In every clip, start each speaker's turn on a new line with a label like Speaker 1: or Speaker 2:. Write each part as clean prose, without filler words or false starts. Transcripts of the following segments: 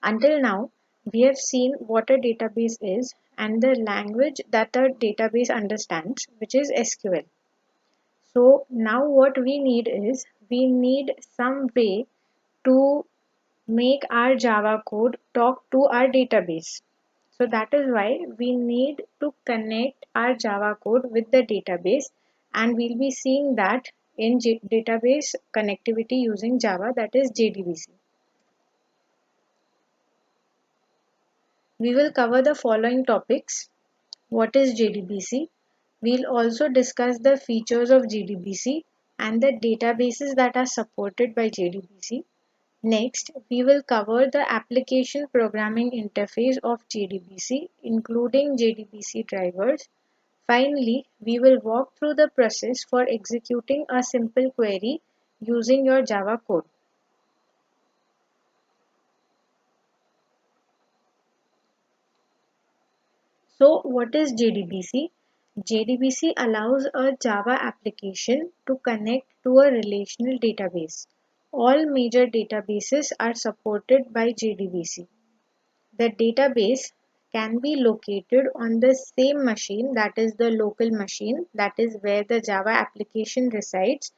Speaker 1: Until now, we have seen what a database is and the language that a database understands, which is SQL. So now what we need is we need some way to make our Java code talk to our database. So that is why we need to connect our Java code with the database, and we'll be seeing that in database connectivity using Java, that is JDBC. We will cover the following topics. What is JDBC? We'll also discuss the features of JDBC and the databases that are supported by JDBC. Next, we will cover the application programming interface of JDBC, including JDBC drivers. Finally, we will walk through the process for executing a simple query using your Java code. So, what is JDBC? JDBC allows a Java application to connect to a relational database. All major databases are supported by JDBC. The database can be located on the same machine, that is the local machine, that is where the Java application resides,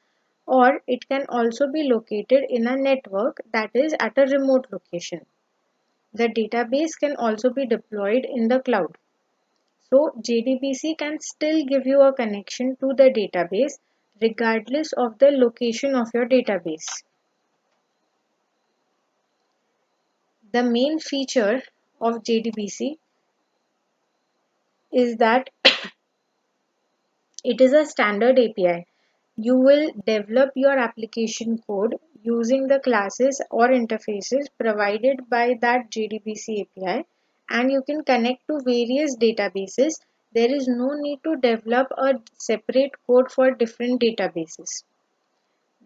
Speaker 1: or it can also be located in a network, that is at a remote location. The database can also be deployed in the cloud. So JDBC can still give you a connection to the database regardless of the location of your database. The main feature of JDBC is that it is a standard API. You will develop your application code using the classes or interfaces provided by that JDBC API, and you can connect to various databases. There is no need to develop a separate code for different databases.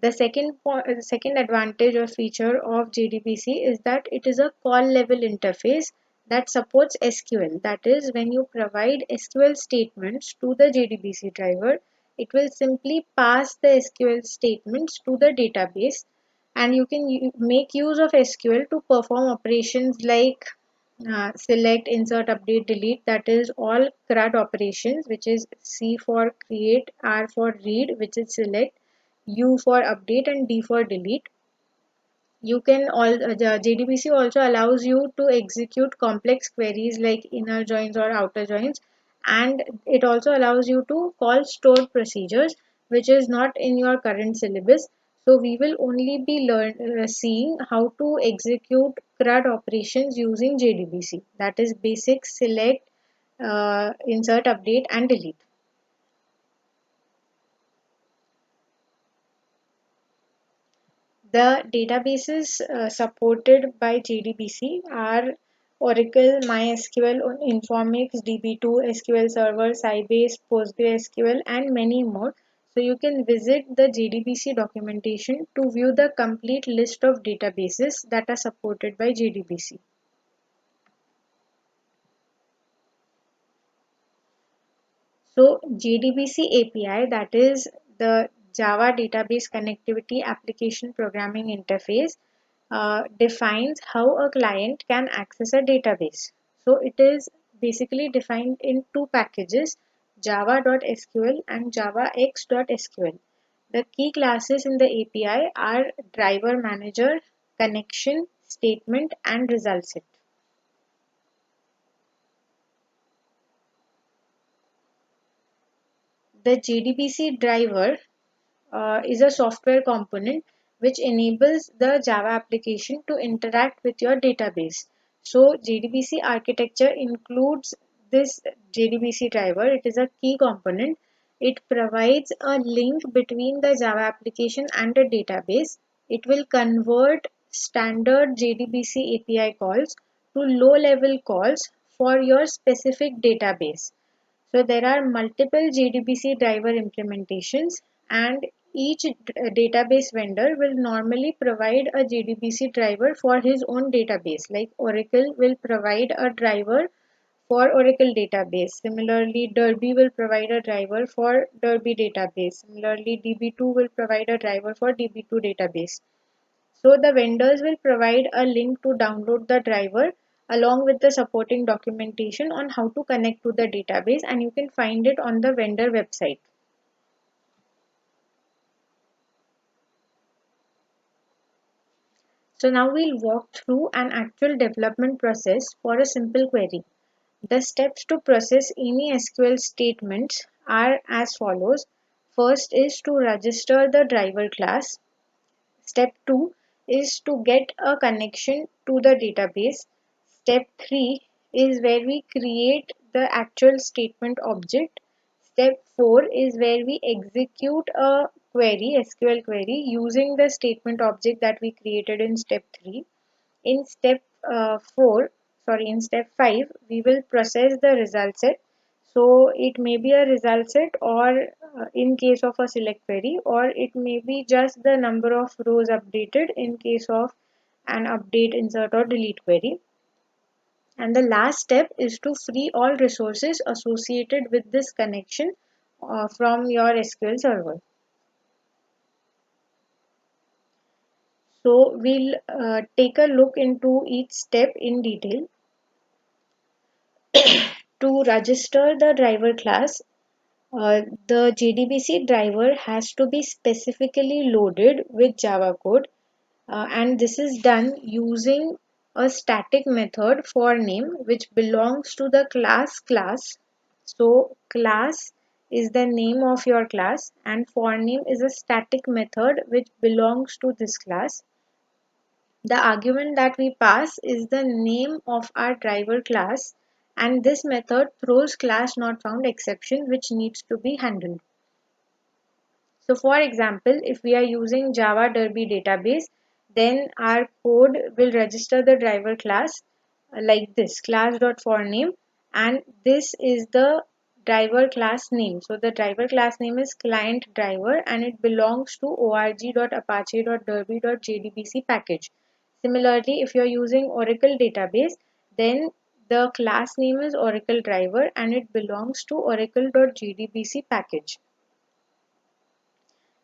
Speaker 1: The second advantage or feature of JDBC is that it is a call level interface that supports SQL. That is, when you provide SQL statements to the JDBC driver, it will simply pass the SQL statements to the database, and you can make use of SQL to perform operations like select, insert, update, delete. That is all CRUD operations, which is C for create, R for read, which is select, U for update, and D for delete. You can all JDBC also allows you to execute complex queries like inner joins or outer joins, and it also allows you to call stored procedures, which is not in your current syllabus. So we will only be seeing how to execute CRUD operations using JDBC, that is basic, select, insert, update, and delete. The databases supported by JDBC are Oracle, MySQL, Informix, DB2, SQL Server, Sybase, PostgreSQL, and many more. So you can visit the JDBC documentation to view the complete list of databases that are supported by JDBC. So JDBC API, that is the Java Database Connectivity Application Programming Interface, defines how a client can access a database. So it is basically defined in two packages, java.sql and javax.sql. The key classes in the API are driver manager, connection, statement, and result set. The JDBC driver is a software component which enables the Java application to interact with your database. So JDBC architecture includes this JDBC driver. It is a key component. It provides a link between the Java application and the database. It will convert standard JDBC API calls to low-level calls for your specific database. So there are multiple JDBC driver implementations, and each database vendor will normally provide a JDBC driver for his own database. Like Oracle will provide a driver for Oracle database. Similarly, Derby will provide a driver for Derby database. Similarly, DB2 will provide a driver for DB2 database. So the vendors will provide a link to download the driver along with the supporting documentation on how to connect to the database, and you can find it on the vendor website. So now we'll walk through an actual development process for a simple query. The steps to process any SQL statements are as follows. First is to register the driver class. Step 2 is to get a connection to the database. Step 3 is where we create the actual statement object. Step 4 is where we execute a query, SQL query, using the statement object that we created in step 3. In step 5, we will process the result set. So it may be a result set, or in case of a select query, or it may be just the number of rows updated in case of an update, insert, or delete query. And the last step is to free all resources associated with this connection from your SQL server. So we'll take a look into each step in detail. To register the driver class, the JDBC driver has to be specifically loaded with Java code, and this is done using a static method for name which belongs to the class. So class is the name of your class, and for name is a static method which belongs to this class. The argument that we pass is the name of our driver class, and this method throws class not found exception which needs to be handled. So for example, if we are using Java Derby database, then our code will register the driver class like this, class.forName, and this is the driver class name. So the driver class name is client driver, and it belongs to org.apache.derby.jdbc package. Similarly, if you are using Oracle database, then the class name is Oracle driver, and it belongs to oracle.jdbc package.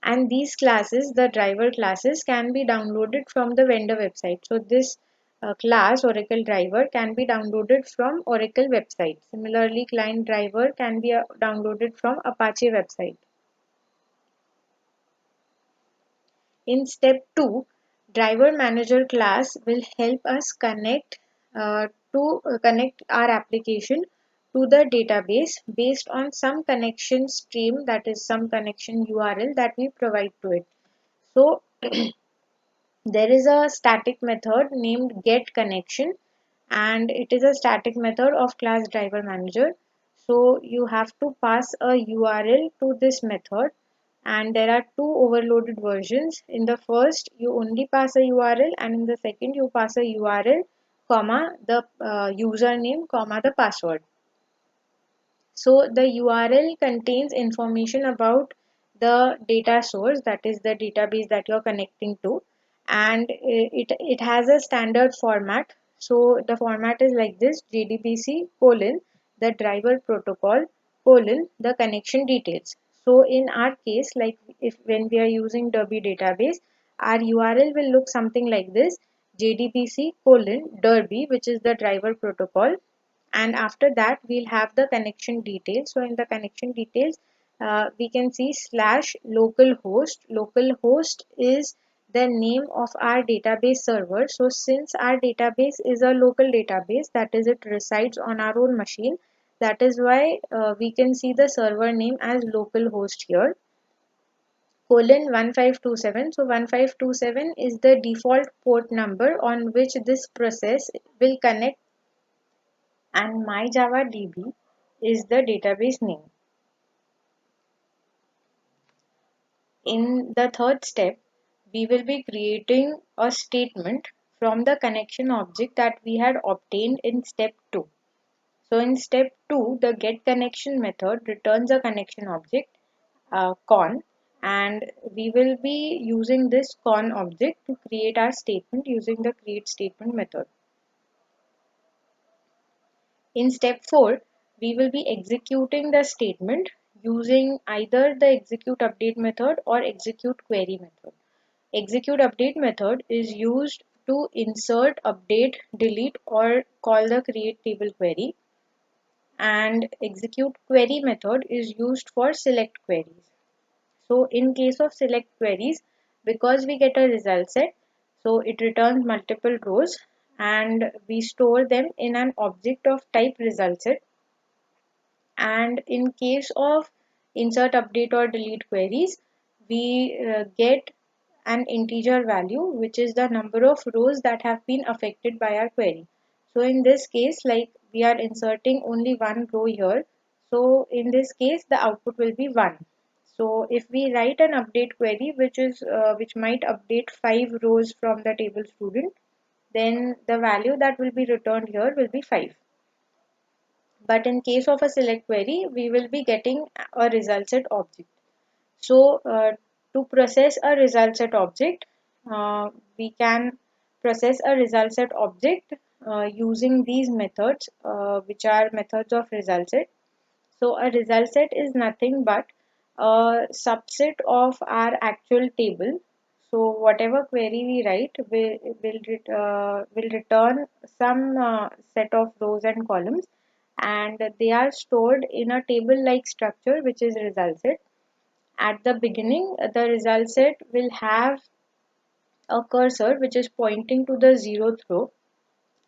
Speaker 1: And these classes, the driver classes, can be downloaded from the vendor website. So this class Oracle driver can be downloaded from Oracle website. Similarly, client driver can be downloaded from Apache website. In step 2, driver manager class will help us connect our application to the database based on some connection stream, that is some connection URL that we provide to it. So there is a static method named getConnection, and it is a static method of class driver manager. So you have to pass a URL to this method, and there are two overloaded versions. In the first you only pass a URL, and in the second you pass a URL comma the username comma the password. So the URL contains information about the data source, that is the database that you're connecting to, and it has a standard format. So the format is like this: JDBC colon the driver protocol colon the connection details. So in our case, like if when we are using Derby database, our URL will look something like this: JDBC colon Derby, which is the driver protocol, and after that we'll have the connection details. So in the connection details, we can see slash localhost. Localhost is the name of our database server. So since our database is a local database, that is, it resides on our own machine, that is why we can see the server name as localhost here, colon 1527. So 1527 is the default port number on which this process will connect, and MyJavaDB is the database name. In the third step, we will be creating a statement from the connection object that we had obtained in step 2. So in step 2, the getConnection method returns a connection object, con, and we will be using this con object to create our statement using the createStatement method. In step 4, we will be executing the statement using either the execute update method or execute query method. Execute update method is used to insert, update, delete, or call the create table query. And execute query method is used for select queries. So in case of select queries, because we get a result set, so it returns multiple rows and we store them in an object of type result set. And in case of insert, update, or delete queries, we get an integer value, which is the number of rows that have been affected by our query. So in this case, like we are inserting only one row here, so in this case the output will be 1. So if we write an update query which might update 5 rows from the table student, then the value that will be returned here will be 5. But in case of a select query, we will be getting a result set object. So to process a result set object, we can process a result set object using these methods, which are methods of result set. So a result set is nothing but a subset of our actual table. So whatever query we write will return some set of rows and columns, and they are stored in a table like structure, which is result set. At the beginning, the result set will have a cursor which is pointing to the 0th row,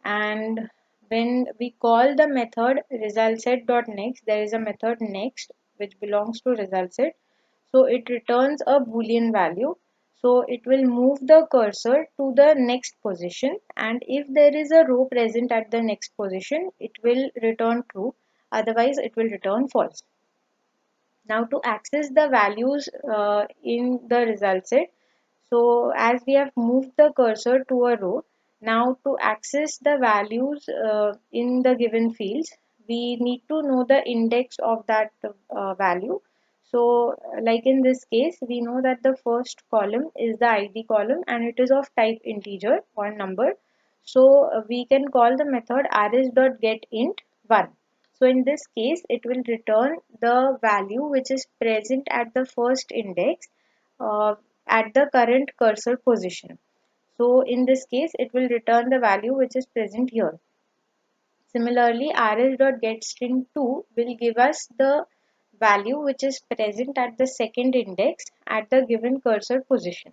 Speaker 1: and when we call the method resultSet.next, there is a method next which belongs to resultSet. So it returns a boolean value. So it will move the cursor to the next position, and if there is a row present at the next position, it will return true, otherwise it will return false. Now to access the values in the result set, so as we have moved the cursor to a row, now to access the values in the given fields, we need to know the index of that value. So like in this case, we know that the first column is the ID column and it is of type integer or number. So we can call the method rs.getInt1. So in this case, it will return the value which is present at the first index at the current cursor position. So in this case, it will return the value which is present here. Similarly, rs.getString2 will give us the value which is present at the second index at the given cursor position.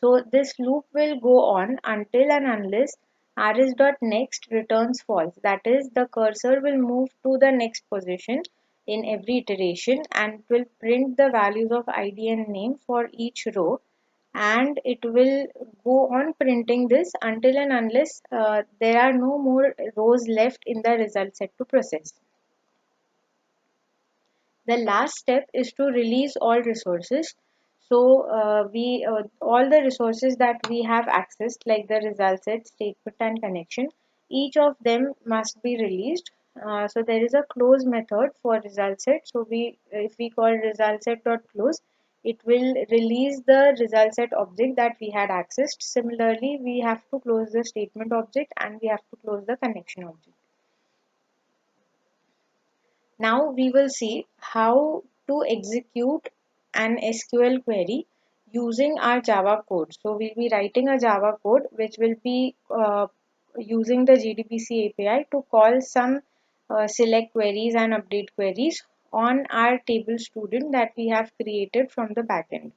Speaker 1: So this loop will go on until and unless rs.next returns false. That is, the cursor will move to the next position in every iteration and will print the values of ID and name for each row, and it will go on printing this until and unless there are no more rows left in the result set to process. The last step is to release all resources. So we all the resources that we have accessed, like the result set, statement, and connection, each of them must be released. So there is a close method for result set. So if we call result set dot close, it will release the result set object that we had accessed. Similarly, we have to close the statement object and we have to close the connection object. Now we will see how to execute an SQL query using our Java code. So we'll be writing a Java code which will be using the JDBC API to call some select queries and update queries on our table student that we have created from the backend.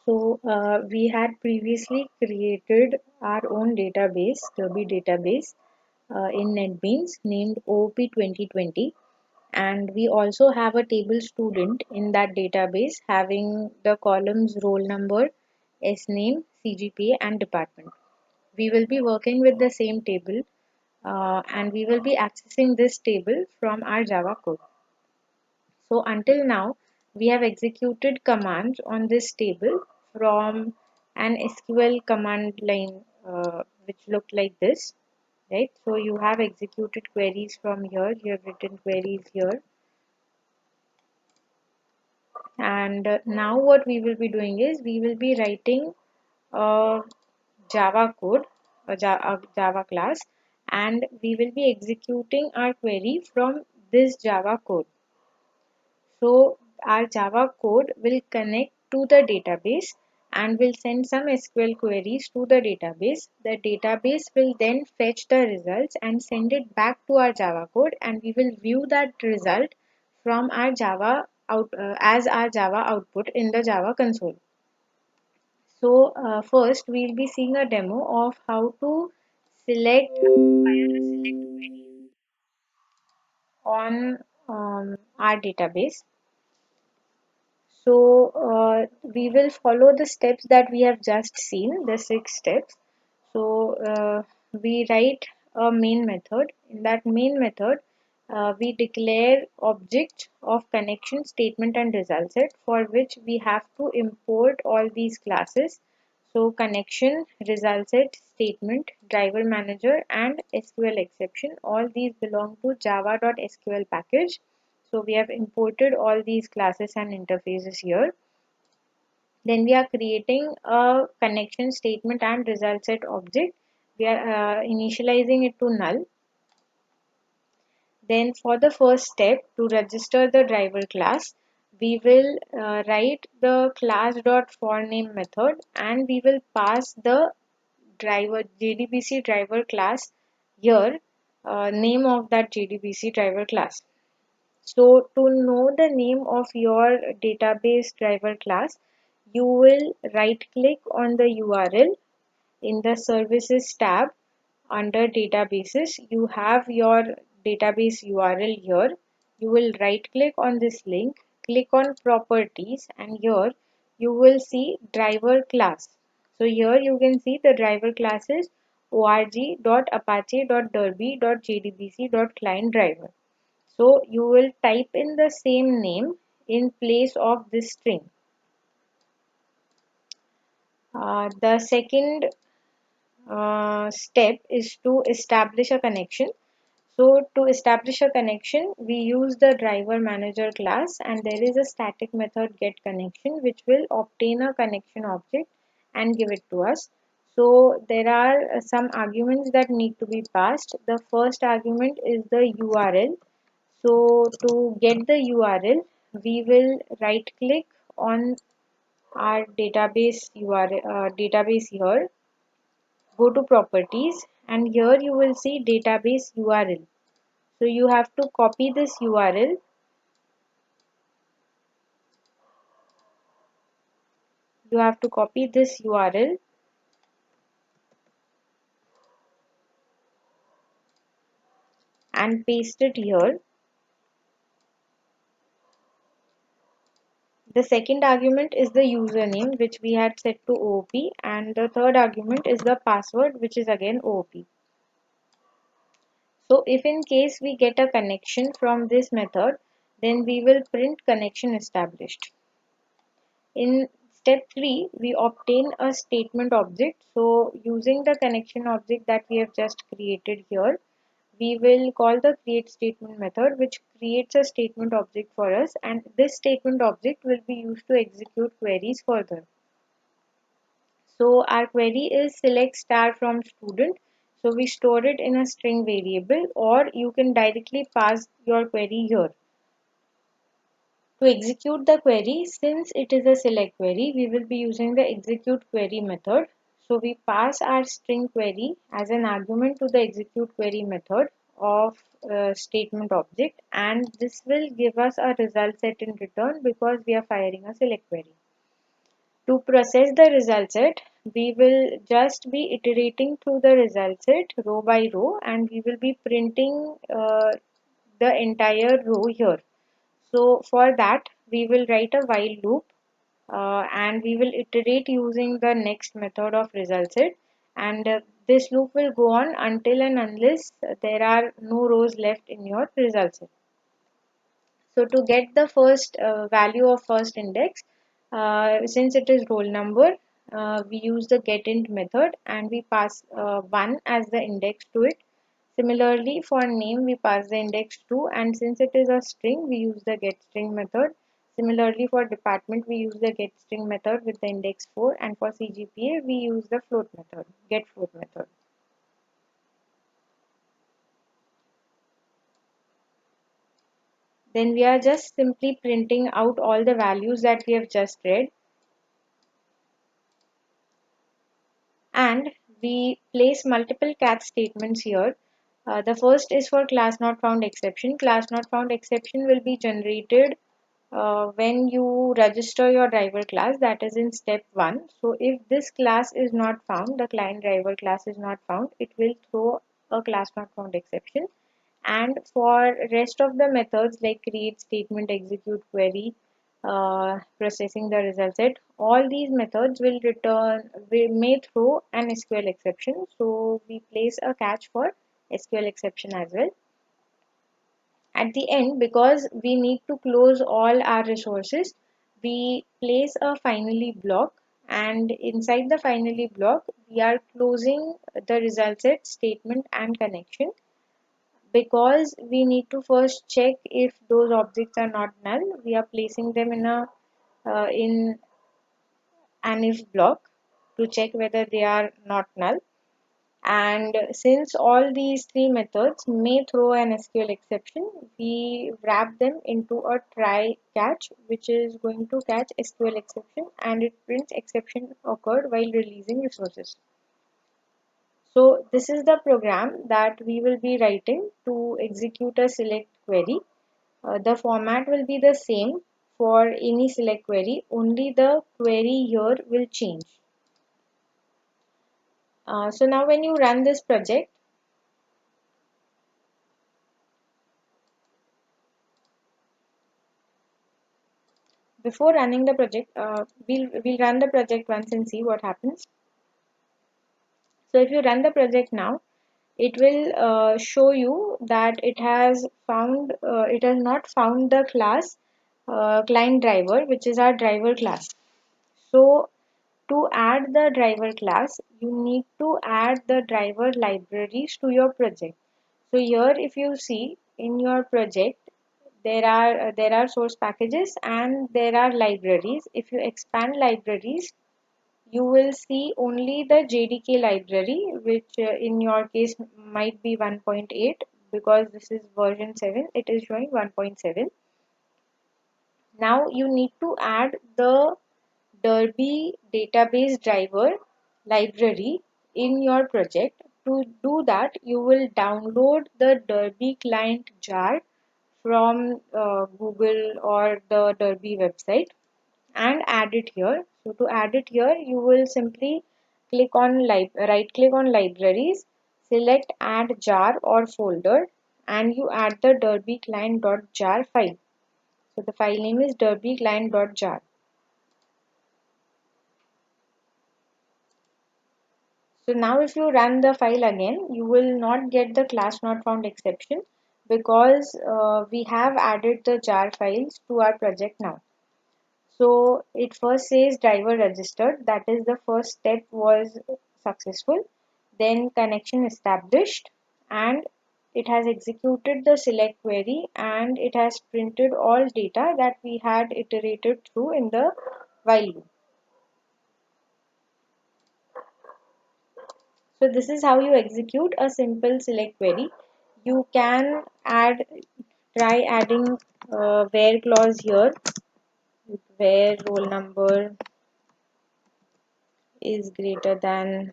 Speaker 1: So we had previously created our own database, Derby database, in NetBeans named OOP 2020, and we also have a table student in that database having the columns roll number, SNAME, CGPA, and department. We will be working with the same table and we will be accessing this table from our Java code. So until now, we have executed commands on this table from an SQL command line which looked like this, right? So you have executed queries from here, you have written queries here. And now what we will be doing is we will be writing a Java code, a Java class, and we will be executing our query from this Java code. So our Java code will connect to the database and will send some SQL queries to the database. The database will then fetch the results and send it back to our Java code, and we will view that result from our Java as our Java output in the Java console. So first we'll be seeing a demo of how to fire a select query on our database. So we will follow the steps that we have just seen, the 6 steps. So we write a main method. In that main method, we declare object of connection statement and result set, for which we have to import all these classes. So connection, result set, statement, driver manager, and SQL exception. All these belong to java.sql package. So we have imported all these classes and interfaces here. Then we are creating a connection statement and result set object. We are initializing it to null. Then for the first step, to register the driver class, we will write the class.forName method, and we will pass the driver JDBC driver class here, name of that JDBC driver class. So to know the name of your database driver class, you will right click on the URL in the services tab. Under databases, you have your database URL here. You will right click on this link, click on properties, and here you will see driver class. So here you can see the driver class is org.apache.derby.jdbc.client driver. So you will type in the same name in place of this string. The second step is to establish a connection. So to establish a connection, we use the driver manager class, and there is a static method get connection which will obtain a connection object and give it to us. So there are some arguments that need to be passed. The first argument is the URL. So to get the URL, we will right click on our database URL database here, go to properties, and here you will see database URL. So you have to copy this URL, and paste it here. The second argument is the username, which we had set to OOP, and the third argument is the password, which is again OOP. So if in case we get a connection from this method, then we will print connection established. In step 3, we obtain a statement object. So using the connection object that we have just created here, we will call the create statement method, which creates a statement object for us, and this statement object will be used to execute queries further. So our query is select star from student. So we store it in a string variable, or you can directly pass your query here. To execute the query, since it is a select query, we will be using the execute query method. So we pass our string query as an argument to the execute query method of statement object, and this will give us a result set in return because we are firing a select query. To process the result set, we will just be iterating through the result set row by row, and we will be printing the entire row here. So for that, we will write a while loop, and we will iterate using the next method of result set, and this loop will go on until and unless there are no rows left in your result set. So to get the first value of first index, since it is roll number, we use the getInt method and we pass 1 as the index to it. Similarly, for name, we pass the index 2, and since it is a string, we use the getString method. Similarly, for department, we use the getString method with the index 4, and for CGPA, we use the float method, getFloat method. Then we are just simply printing out all the values that we have just read, and we place multiple catch statements here. The first is for class not found exception. Class not found exception will be generated when you register your driver class, that is in step 1. So if this class is not found, the client driver class is not found, it will throw a class not found exception. And for rest of the methods like create statement, execute query, processing the result set, all these methods will return, we may throw an SQL exception. So we place a catch for SQL exception as well. At the end, because we need to close all our resources, we place a finally block, and inside the finally block we are closing the result set, statement and connection, because we need to first check if those objects are not null. We are placing them in an if block to check whether they are not null. And since all these three methods may throw an SQL exception, we wrap them into a try catch, which is going to catch SQL exception, and it prints exception occurred while releasing resources. So this is the program that we will be writing to execute a select query. The format will be the same for any select query, only the query here will change. So now when you run this project, before running the project, we'll run the project once and see what happens. So if you run the project now, it will show you that it has not found the class client driver, which is our driver class. So to add the driver class, you need to add the driver libraries to your project. So here, if you see in your project, there are source packages and there are libraries. If you expand libraries, you will see only the JDK library, which in your case might be 1.8, because this is version 7, it is showing 1.7. Now you need to add the Derby database driver library in your project. To do that, you will download the Derby client jar from Google or the Derby website and add it here. So to add it here, you will simply right click on libraries, select add jar or folder, and you add the derby client.jar file. So the file name is derby client.jar. So now if you run the file again, you will not get the class not found exception, because we have added the jar files to our project now. So it first says driver registered, that is the first step was successful. Then connection established, and it has executed the select query, and it has printed all data that we had iterated through in the while loop. So this is how you execute a simple select query. You can try adding where clause here, where roll number is greater than.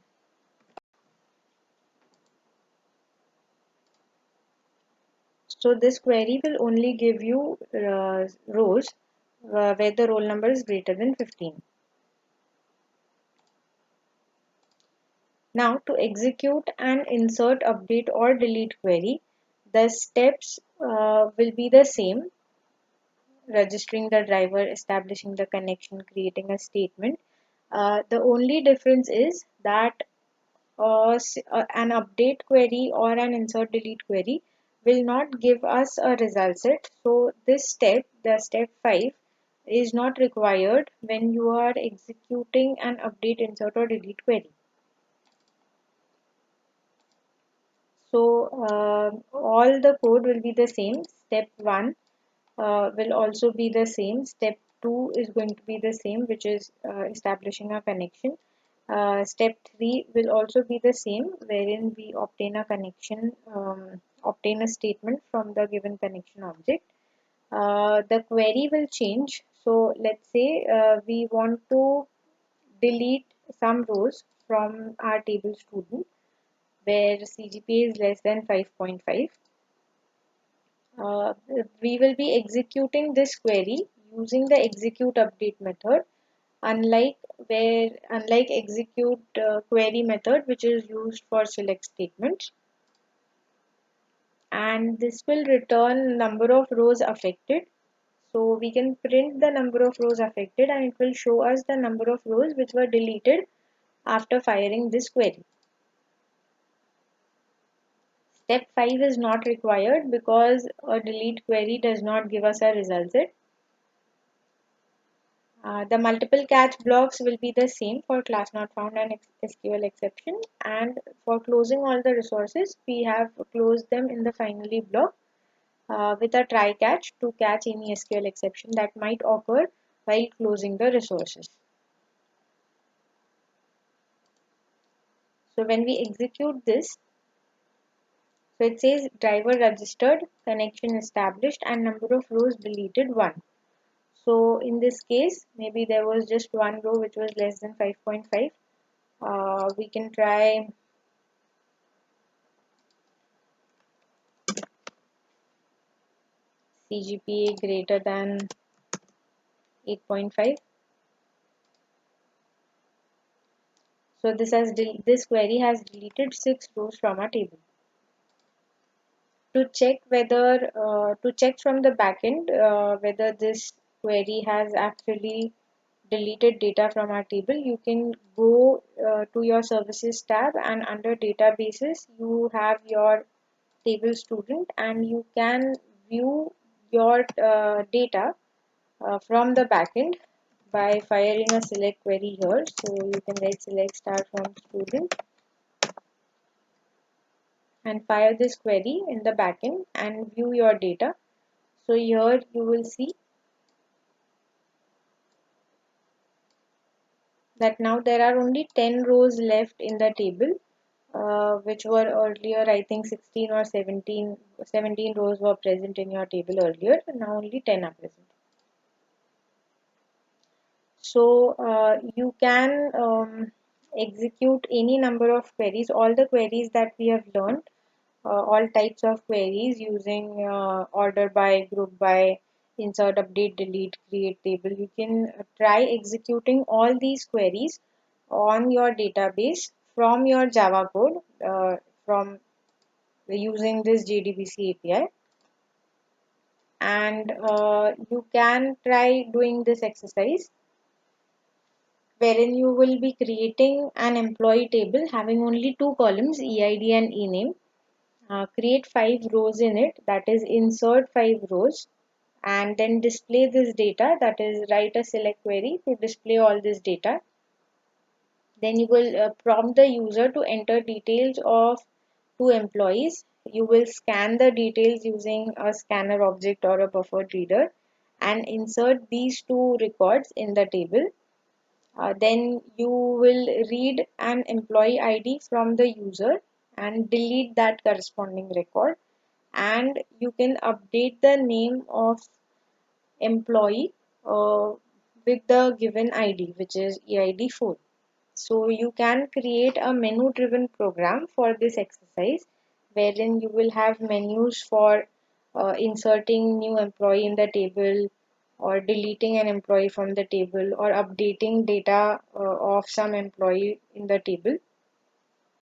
Speaker 1: So this query will only give you rows where the roll number is greater than 15. Now to execute an insert, update or delete query, the steps will be the same: registering the driver, establishing the connection, creating a statement. The only difference is that an update query or an insert delete query will not give us a result set. So this step, the step 5, is not required when you are executing an update, insert or delete query. So all the code will be the same. Step 1 will also be the same. Step 2 is going to be the same, which is establishing a connection. Step 3 will also be the same, wherein we obtain a connection, obtain a statement from the given connection object. the query will change. So let's say we want to delete some rows from our table student where CGPA is less than 5.5. Uh, we will be executing this query using the execute update method, unlike execute query method, which is used for select statements. And this will return number of rows affected. So we can print the number of rows affected and it will show us the number of rows which were deleted after firing this query. Step 5 is not required because a delete query does not give us a result set. The multiple catch blocks will be the same for class not found and SQL exception, and for closing all the resources we have closed them in the finally block with a try catch to catch any SQL exception that might occur while closing the resources. So when we execute this, so it says driver registered, connection established, and number of rows deleted 1. So in this case, maybe there was just one row which was less than 5.5. We can try CGPA greater than 8.5. So this query has deleted 6 rows from our table. To check from the backend whether this query has actually deleted data from our table, you can go to your services tab, and under databases you have your table student, and you can view your data from the backend by firing a select query here. So you can write select star from student and fire this query in the backend and view your data. So here you will see that now there are only 10 rows left in the table, which were earlier, I think 16 or 17 rows were present in your table earlier, and now only 10 are present. So you can execute any number of queries, all the queries that we have learned, all types of queries using order by, group by, insert, update, delete, create table. You can try executing all these queries on your database from your Java code from using this JDBC API. And you can try doing this exercise wherein you will be creating an employee table having only two columns, EID and ENAME. Create 5 rows in it, that is insert 5 rows, and then display this data, that is write a select query to display all this data. Then you will prompt the user to enter details of 2 employees. You will scan the details using a scanner object or a buffered reader and insert these 2 records in the table. Then you will read an employee ID from the user and delete that corresponding record, and you can update the name of employee with the given ID, which is EID4. So you can create a menu driven program for this exercise wherein you will have menus for inserting new employee in the table, or deleting an employee from the table, or updating data of some employee in the table.